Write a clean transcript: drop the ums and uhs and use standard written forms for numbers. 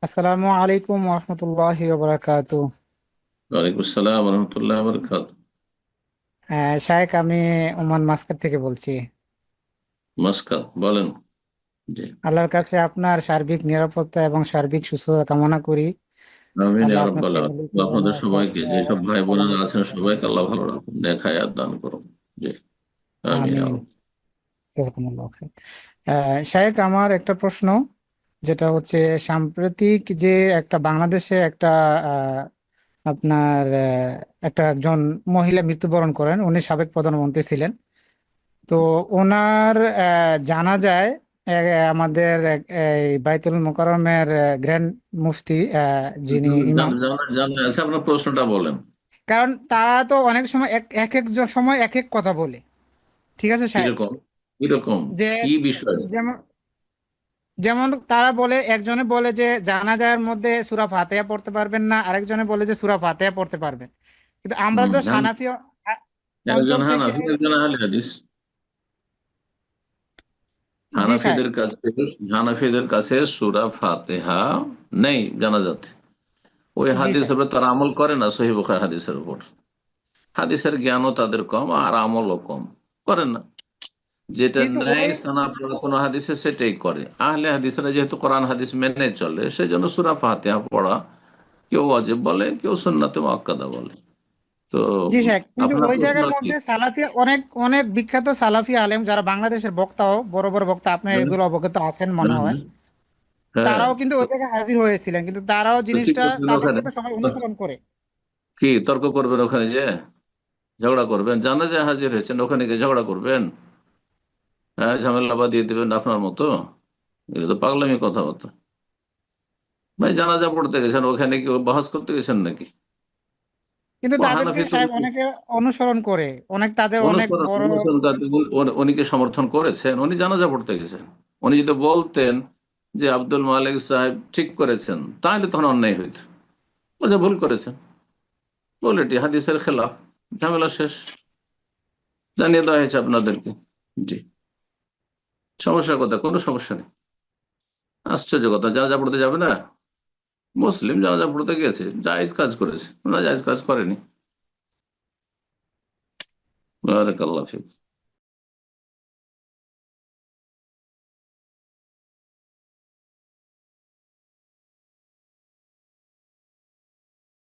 আসসালামু আলাইকুম রহমতুল্লাহি ওবরাকাতু। ওয়ালাইকুম আসসালাম রহমতুল্লাহ বরকাত। শায়েখ, আমি ওমান মাস্কাট থেকে বলছি। নমস্কার, বলেন। জি। আল্লাহর কাছে আপনার সার্বিক নিরাপত্তা এবং সার্বিক সুস্থতা কামনা করি। আমিন আল্লাহ ইয়া আপনার রাব্বাল ফ্যামিলিকে আলামিন। যেন আপনাদের সবাইকে, যেসব ভাই বোনেরা ভালোবাসা আছেন, রাখে। সবাইকে আল্লাহ ভালো রাখুন, নেক হায়াত দান করুন। জি। আমিন ইয়া আমিন। রাব্বাল। জাযাকুমুল্লাহু খাইর। শায়েখ, আমার একটা প্রশ্ন, যেটা হচ্ছে সাম্প্রতিক যে একটা বাংলাদেশে একটা আহ, আপনার একটা একজন মহিলা মৃত্যুবরণ করেন, উনি সাবেক প্রধানমন্ত্রী ছিলেন। তো ওনার জানাজায় আমাদের এই বাইতুল মোকাররমের গ্র্যান্ড মুফতি, যিনি ইমাম। আচ্ছা, আপনার প্রশ্নটা বলেন। কারণ তারা তো অনেক সময় এক এক এক সময় এক এক কথা বলে। ঠিক আছে সাহেব। কিরকম? কিরকম? যে কি বিষয়? যেমন যেমন তারা বলে, একজনে বলে যে জানাজার মধ্যে সূরা ফাতিহা পড়তে পারবেন না, আরেকজনে বলে যে সূরা ফাতিহা পড়তে পারবেন। কিন্তু আমরা তো হ্যাঁ, হানাফি একজন অঞ্চল থেকে। হানাফি, একজন আহলে হাদিস। জি সাহেব। হানাফিদের কাছে সূরা ফাতিহা নেই জানাজাতে। ওই জি হাদিসের সাহেব। উপর তারা আমল করে না, সহিহ বুখারী হাদিসের উপর। হাদিসের জ্ঞানও তাদের কম আর আমলও কম, করেন না। যেটা কিন্তু নেই ওই সানা পড়া কোনো হাদিসে সেটাই করে। আহলে হাদিসরা যেহেতু কোরআন হাদিস মেনে চলে, সেই জন্য সূরা ফাতিহা পড়া কেউ ওয়াজিব বলে, কেউ সুন্নাতে মুআক্কাদা বলে। তো জি স্যার, কিন্তু আপনার ওই প্রশ্ন জায়গার কি? মধ্যে সালাফি অনেক অনেক বিখ্যাত সালাফি আলেম যারা বাংলাদেশের বক্তাও, বড় বড় বক্তা, আপনি হ্যাঁ, এগুলো অবগত আছেন মনে হ্যাঁ, হয়। হ্যাঁ। তারাও কিন্তু তো ওই জায়গায় হাজির হয়েছিলেন, কিন্তু তারাও তো কি জিনিসটা, করবেন ওখানে? তাদেরকে তো সবাই অনুসরণ করে। কি তর্ক করবেন ওখানে যে? ঝগড়া করবেন? জানা যায় হাজির হয়েছেন, ওখানে গিয়ে ঝগড়া করবেন? হ্যাঁ, ঝামেলা বাঁধিয়ে দিবেন আপনার মতো? এটা তো পাগলামি কথাবার্তা। ভাই, জানাজা পড়তে গেছেন, ওখানে কি বহাস করতে গেছেন নাকি? কিন্তু ও তাদেরকে হানাফি তো সাহেব অনেকে অনুসরণ করে, অনেক তাদের অনেক অনুসরণ বড়। অনুসরণ উনি কি সমর্থন করেছেন? উনি জানাজা পড়তে গেছেন। উনি যদি বলতেন যে আব্দুল মালিক সাহেব ঠিক করেছেন, তাহলে তখন অন্যায় হইত। ও যে ভুল করেছেন, বলে এটি হাদিসের খেলাফ, ঝামেলা শেষ। জানিয়ে দেওয়া হয়েছে আপনাদেরকে। জি। সমস্যার কথা, কোনো সমস্যা নেই। আশ্চর্য কথা, জানাজা পড়তে যাবে না? মুসলিম জানাজা পড়তে গিয়েছে, জায়েজ কাজ করেছে, না জায়েজ কাজ করেনি। বারাকাল্লাহ ফিক।